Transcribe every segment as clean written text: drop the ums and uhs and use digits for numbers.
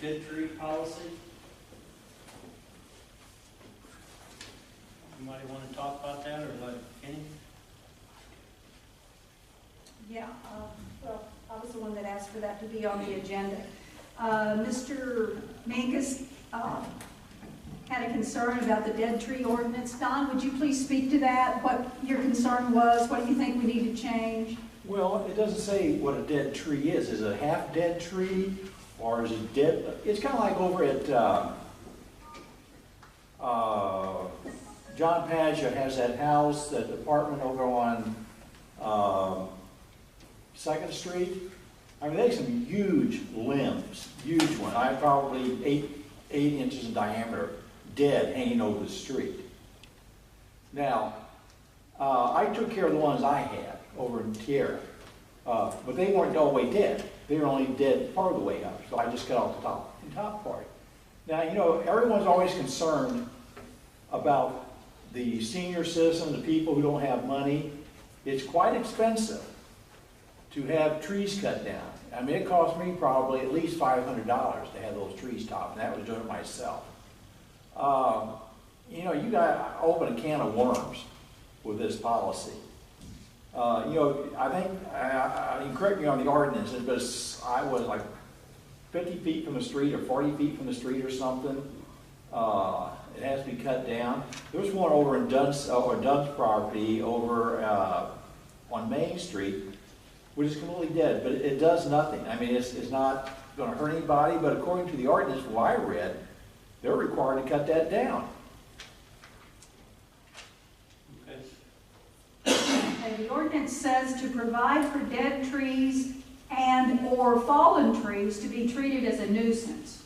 dead tree policy. Somebody want to talk about that, or let Kenny? Yeah, well, I was the one that asked for that to be on the agenda. Mr. Mangus had a concern about the dead tree ordinance. Don, would you please speak to that? What your concern was? What do you think we need to change? Well, it doesn't say what a dead tree is. Is it a half-dead tree, or is it dead? It's kind of like over at John Padgett has that house, that apartment over on 2nd Street. I mean, they have some huge limbs, huge one. I'm probably 8 inches in diameter, dead, hanging over the street. Now, I took care of the ones I had over in Tierra, but they weren't all the way dead. They were only dead part of the way up, so I just cut off the top part. Now, you know, everyone's always concerned about the senior citizen, the people who don't have money. It's quite expensive to have trees cut down. I mean, it cost me probably at least $500 to have those trees topped, and that was doing it myself. You know, you got to open a can of worms with this policy. You know, I think, you correct me on the ordinance, but I was like 50 feet from the street or 40 feet from the street or something. It has to be cut down. There was one over in Dunn's property over on Main Street, which is completely dead, but it does nothing. I mean, it's not going to hurt anybody, but according to the ordinance, what I read, they're required to cut that down. Okay, the ordinance says to provide for dead trees and or fallen trees to be treated as a nuisance.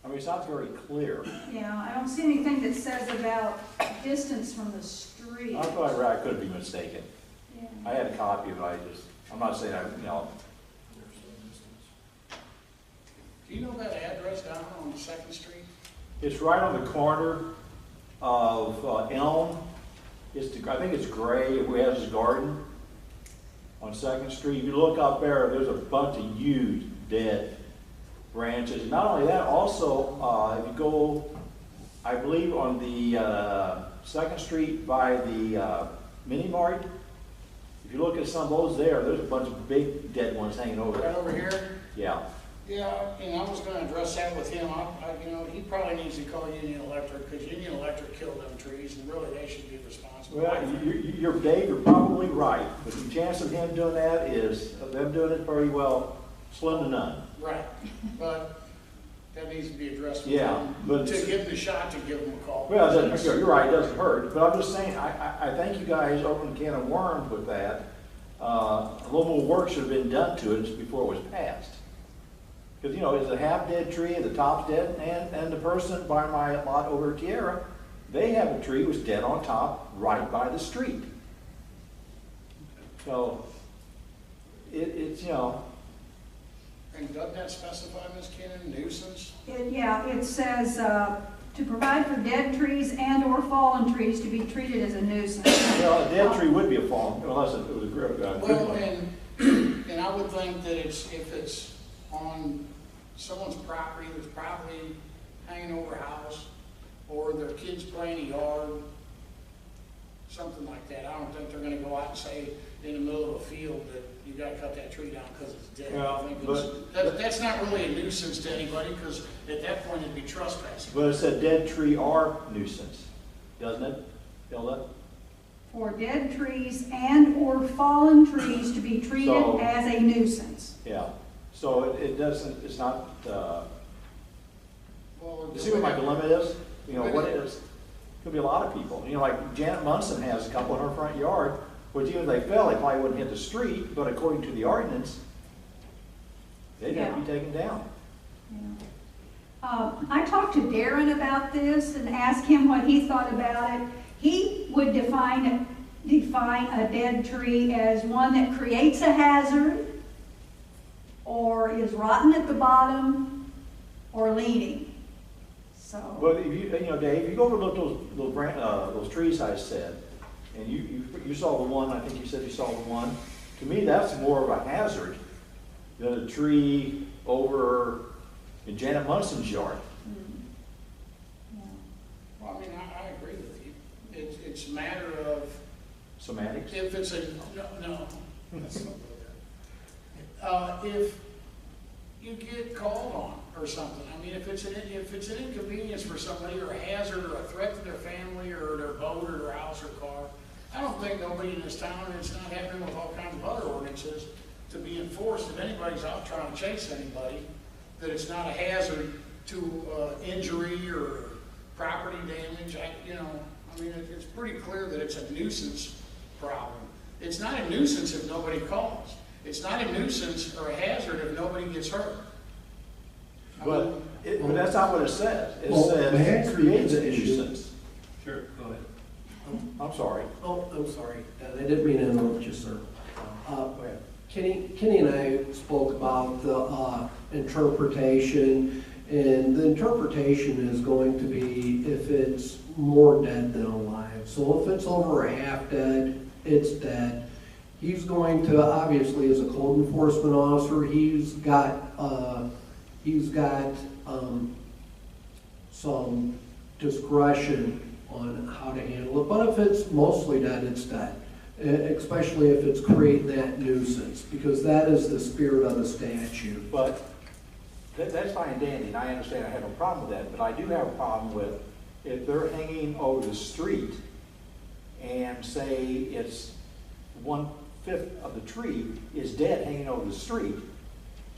I mean, it's not very clear. Yeah, I don't see anything that says about distance from the street. I thought I could be mistaken. Yeah. I had a copy of it. I'm not saying you know. Do you know that address down on 2nd Street? It's right on the corner of Elm. I think it's Gray, who has his garden on 2nd Street. If you look up there, there's a bunch of huge dead branches. Not only that, also if you go, I believe on the 2nd Street by the Mini Mart, if you look at some of those there's a bunch of big dead ones hanging over there. Right over here? Yeah. Yeah, and I was going to address that with him. You know, he probably needs to call Union Electric, because Union Electric killed them trees, and really they should be responsible. Well, Dave, you're probably right, but the chance of him doing that is, of them doing it very well, slim to none. Right, but that needs to be addressed with Yeah, him. but To give him the shot, to give him a call. Well, it doesn't, you're right, it doesn't hurt, but I'm just saying, I think you guys opened a can of worms with that. A little more work should have been done to it before it was passed. Because, you know, it's a half-dead tree, and the top's dead, and the person by my lot over at Tierra, they have a tree was dead on top, right by the street. So, it's, you know. And doesn't that specify, Ms. Kennan, nuisance? It says to provide for dead trees and or fallen trees to be treated as a nuisance. Well, a dead tree would be a fallen, unless it was a good Well, one. and I would think that if it's on someone's property, there's property hanging over a house, or their kids playing a yard, something like that. I don't think they're gonna go out and say in the middle of a field that you gotta cut that tree down because it's dead. Well, I think that's not really a nuisance to anybody, because at that point it'd be trespassing. But it said dead tree are nuisance, doesn't it, Hilda? For dead trees and or fallen trees to be treated So- as a nuisance. Yeah. So it doesn't, it's not, Well, you see what my dilemma is? You know, what is, could be a lot of people. You know, like Janet Munson has a couple in her front yard, which even if they fell, they probably wouldn't hit the street, but according to the ordinance, they'd have to be taken down. Yeah. I talked to Darren about this and asked him what he thought about it. He would define a dead tree as one that creates a hazard, or is rotten at the bottom, or leaning. So. But if you know, Dave, you go overlook those trees I said, and you saw the one, I think you said you saw the one. To me, that's more of a hazard than a tree over in Janet Munson's yard. Yeah. Well, I mean, I agree with you. It's a matter of, Semantics? if it's a, no, that's not good. If you get called on or something, I mean, if it's an inconvenience for somebody or a hazard or a threat to their family or their boat or their house or car, I don't think nobody in this town, and it's not happening with all kinds of other ordinances, to be enforced if anybody's out trying to chase anybody, that it's not a hazard to injury or property damage. I mean, it's pretty clear that it's a nuisance problem. It's not a nuisance if nobody calls. It's not a nuisance or a hazard if nobody gets hurt. But that's not what it says. It Well, may I says it create creates a the issue? nuisance. Sure, go ahead. I'm sorry. Oh, I'm sorry. I didn't mean to interrupt you, sir. Go ahead. Kenny and I spoke about the interpretation, and the interpretation is going to be if it's more dead than alive. So if it's over a half dead, it's dead. He's going to, obviously, as a code enforcement officer, he's got some discretion on how to handle it. But if it's mostly dead, it's dead. Especially if it's creating that nuisance, because that is the spirit of the statute. But that's fine and dandy, and I understand I have no problem with that, but I do have a problem with if they're hanging over the street and say it's 1/5 of the tree is dead hanging over the street.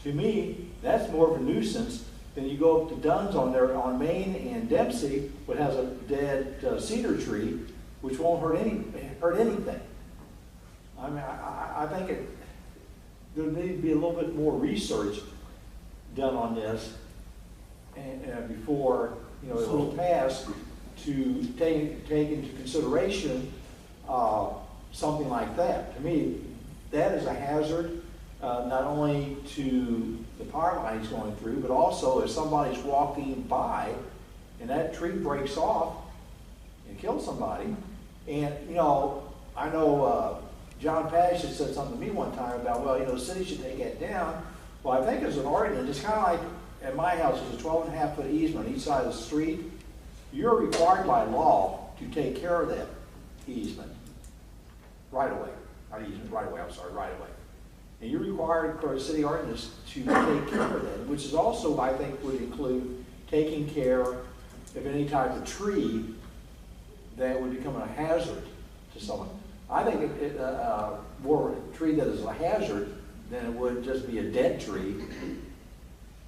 To me, that's more of a nuisance than you go up to Dunn's on Main and Dempsey, which has a dead cedar tree, which won't hurt anything. I mean, I think there needs to be a little bit more research done on this and before it was passed to take into consideration something like that. To me, that is a hazard, not only to the power lines going through, but also if somebody's walking by and that tree breaks off and kills somebody. And, I know John Pash had said something to me one time about, the city should take that down. Well, I think as an ordinance, it's kind of like at my house, there's a 12.5-foot easement on each side of the street. You're required by law to take care of that easement right away. Not easement, right away, I'm sorry, right away. And you're required for a city ordinance to take care of that, which is also, I think, would include taking care of any type of tree that would become a hazard to someone. I think more a tree that is a hazard than it would just be a dead tree.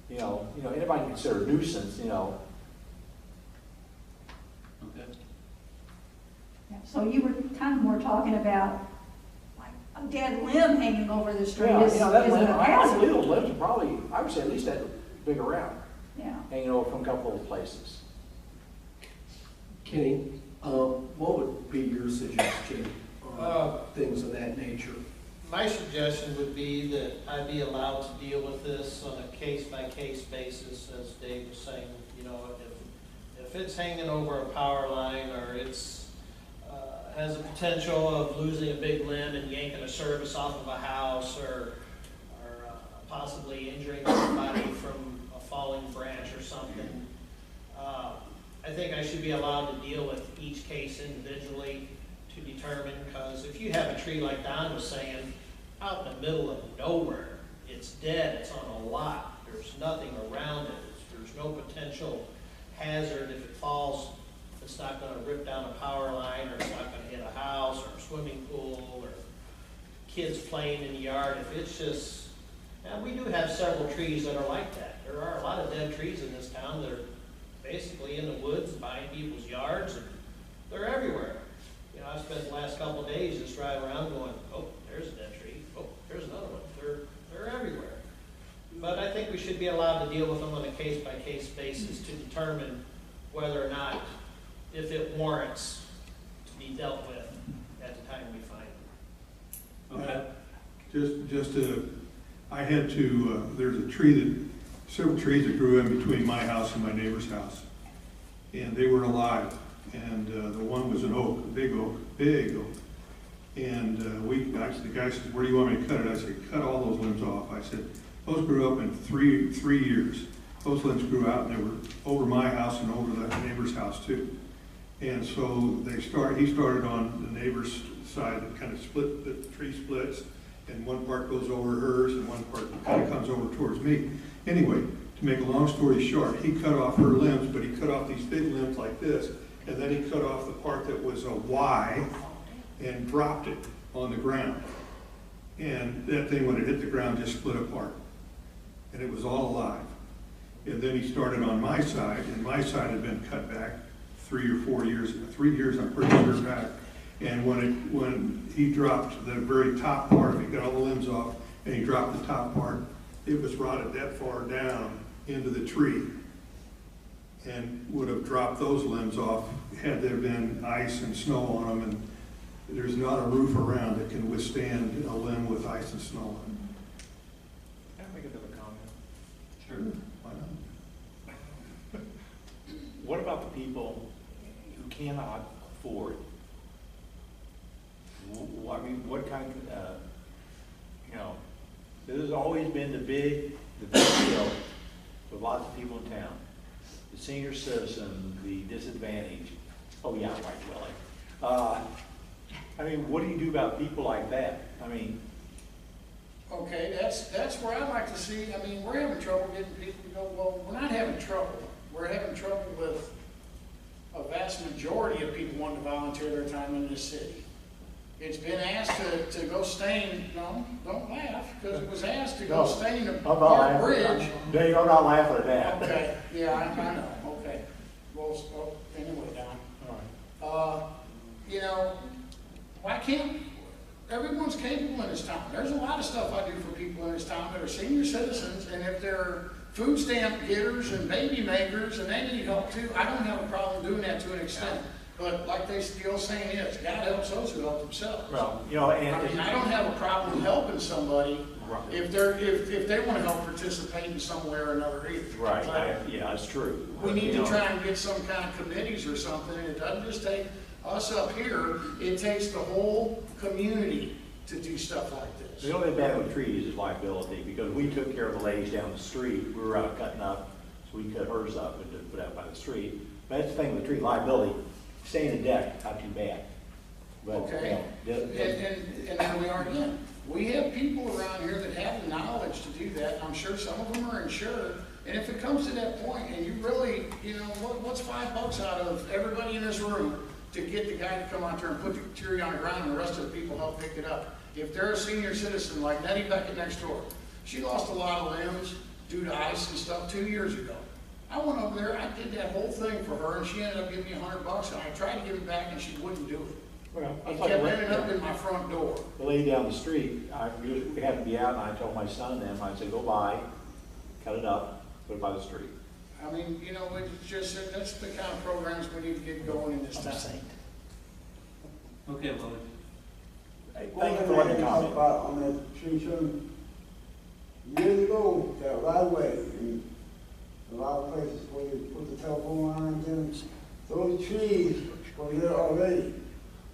Anybody can consider a nuisance, Okay. Yeah, so you were kind of more talking about like a dead limb hanging over the street Yeah, is that limb, a I hazard. believe those limbs are probably, I would say at least that big around, Yeah. hanging over from a couple of places. Kenny, what would be your suggestion on things of that nature? My suggestion would be that I be allowed to deal with this on a case-by-case basis, as Dave was saying. If it's hanging over a power line or it's has a potential of losing a big limb and yanking a service off of a house or possibly injuring somebody from a falling branch or something, I think I should be allowed to deal with each case individually to determine, because if you have a tree like Don was saying, out in the middle of nowhere, it's dead, it's on a lot, there's nothing around it, there's no potential hazard. If it falls, it's not going to rip down a power line, or it's not going to hit a house or a swimming pool or kids playing in the yard. If it's just, and we do have several trees that are like that. There are a lot of dead trees in this town that are basically in the woods behind people's yards, and they're everywhere. I spent the last couple of days just driving around going, oh, there's a dead tree. Oh, there's another one. They're everywhere. But I think we should be allowed to deal with them on a case-by-case basis to determine whether or not, if it warrants to be dealt with at the time we find it. I had to, there's several trees that grew in between my house and my neighbor's house. And they were alive. And the one was an oak, a big oak, And the guy says, where do you want me to cut it? I said, cut all those limbs off. I said, those grew up in three years. Those limbs grew out and they were over my house and over the neighbor's house too. And so he started on the neighbor's side and kind of split, the tree splits, and one part goes over hers and one part kind of comes over towards me. Anyway, to make a long story short, he cut off her limbs, but he cut off these big limbs like this, and then he cut off the part that was a Y and dropped it on the ground. And that thing, when it hit the ground, just split apart. And it was all alive. And then he started on my side, and my side had been cut back 3 or 4 years, 3 years I'm pretty sure back. And when he dropped the very top part, he got all the limbs off, and he dropped the top part, it was rotted that far down into the tree and would have dropped those limbs off had there been ice and snow on them. And there's not a roof around that can withstand a limb with ice and snow on it. Can I make a different comment? Sure. Why not? What about the people who cannot afford? I mean, what kind of, this has always been the big deal for lots of people in town. The senior citizen, the disadvantaged. Oh yeah, right, Willie. I mean, what do you do about people like that? I mean, Okay, that's where I like to see, I mean, we're having trouble getting people to go, well, we're not having trouble. We're having trouble with a vast majority of people wanting to volunteer their time in this city. It's been asked to go stain, no, don't laugh, because it was asked to go stain a park bridge. Dave, I'm not laughing at that. Okay, yeah, I know, okay. Well, anyway, Don. All right. Why can't, everyone's capable in this town. There's a lot of stuff I do for people in this town that are senior citizens, and if they're food stamp getters and baby makers and they need help too, I don't have a problem doing that to an extent. But like the old saying is, God helps those who help themselves. Well, I don't have a problem helping somebody if they want to help participate in some way or another either. Right, yeah, that's true. We need to try and get some kind of committees or something, and it doesn't just take us up here, it takes the whole community to do stuff like this. The only bad with trees is liability, because we took care of the ladies down the street. We were out cutting up, so we cut hers up and just put out by the street. But that's the thing with tree liability. Staying in the deck, not too bad. But, Okay, and there we are again. We have people around here that have the knowledge to do that. I'm sure some of them are insured. And if it comes to that point, and you really, what's $5 out of everybody in this room to get the guy to come out there and put the tree on the ground and the rest of the people help pick it up? If they're a senior citizen like Nettie Beckett next door, she lost a lot of limbs due to ice and stuff 2 years ago. I went over there, I did that whole thing for her, and she ended up giving me $100, and I tried to give it back, and she wouldn't do it. Well, It kept ending up in my front door. the lady down the street, we had to be out, and I told my son then, I said, go by, cut it up, put it by the street. I mean, it's just, that's the kind of programs we need to get going in this town. Okay, Willie. Hey, thank you for letting me comment. About on that tree trim, years ago, that right away, in a lot of places where you put the telephone lines in, those trees were there already.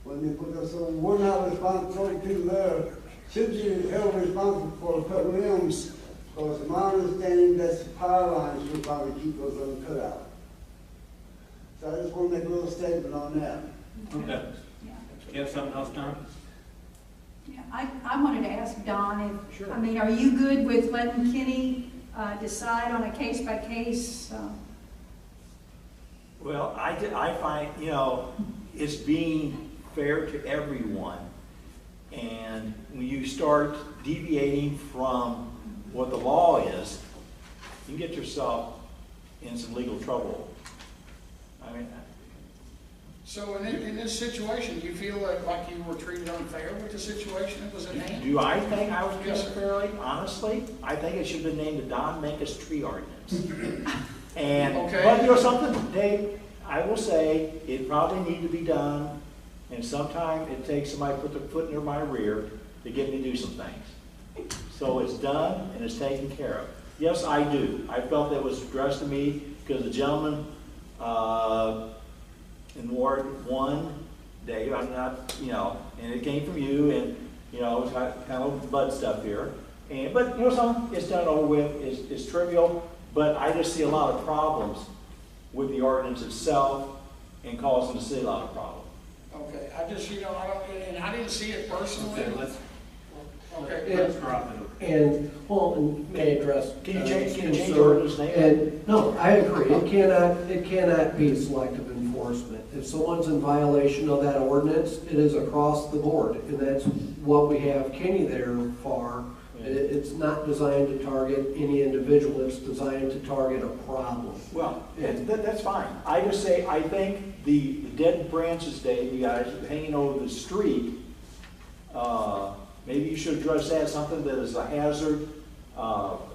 When they put those, so we're not responsible, those people there should be held responsible for cutting limbs, because my understanding that's the power lines should probably keep those limbs cut out. So I just want to make a little statement on that. Okay. Yeah. You have something else, Don? Yeah, I wanted to ask Don if, Sure. I mean, are you good with letting Kenny decide on a case-by-case? Well, I find, it's being fair to everyone. And when you start deviating from what the law is, you can get yourself in some legal trouble. I mean, So in this situation, do you feel like you were treated unfair with the situation that was at hand? do I think I was Yes, treated sir. fairly? Honestly, I think it should have been named the Don Mankus Tree Ordinance. And, Okay. but you know something, Dave, I will say, it probably need to be done, and sometime it takes somebody to put their foot in my rear to get me to do some things. So it's done and it's taken care of. Yes, I do. I felt that was addressed to me because the gentleman in Ward 1 Dave, I'm not, and it came from you, and, it's kind of bud stuff here. But, it's done over with, it's trivial, but I just see a lot of problems with the ordinance itself and causing the city a lot of problems. Okay, I just, I don't, and I didn't see it personally. Okay, let's Okay. drop it. And, well, and may I address. Can you change the concern? ordinance name? And, no, I agree, it cannot be selective enforcement. If someone's in violation of that ordinance, it is across the board, and that's what we have Kenny there for. It's not designed to target any individual, it's designed to target a problem. Well, that's fine. I just say, I think the dead branches, Dave, you guys hanging over the street, maybe you should address that, something that is a hazard,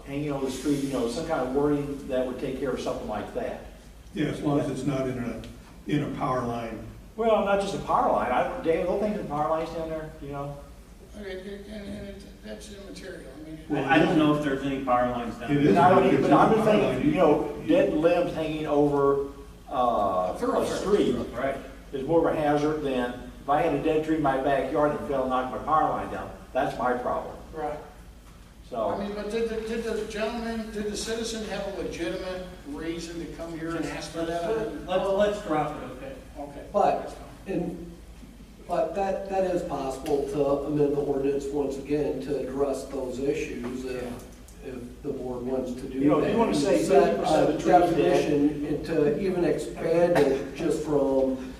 hanging over the street, some kind of wording that would take care of something like that. Yeah, as long as it's not in a power line. Well, not just a power line. Dave, those things in power lines down there, Okay, and that's immaterial, I mean. I don't know if there's any power lines down It there. is. But I don't It's but not I'm just power line. thinking, dead limbs hanging over a street Right. is more of a hazard than if I had a dead tree in my backyard and fell and knocked my power line down. That's my problem. Right. I So, mean, but did the citizen have a legitimate reason to come here and ask for that? Let's drop it, okay? Okay. But, but that is possible to amend the ordinance once again to address those issues if the board wants to do that. if you want to say Set 50% a of the trees dead. definition and to even expand it just from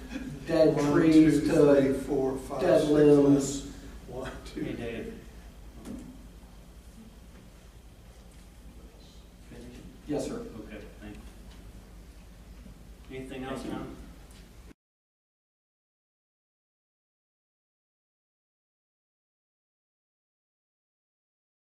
dead 1, trees 2, to 3, 4, 5, dead 6 limbs. 1, 2. Hey, Dave. Yes, sir. Okay, thanks. Anything else, John?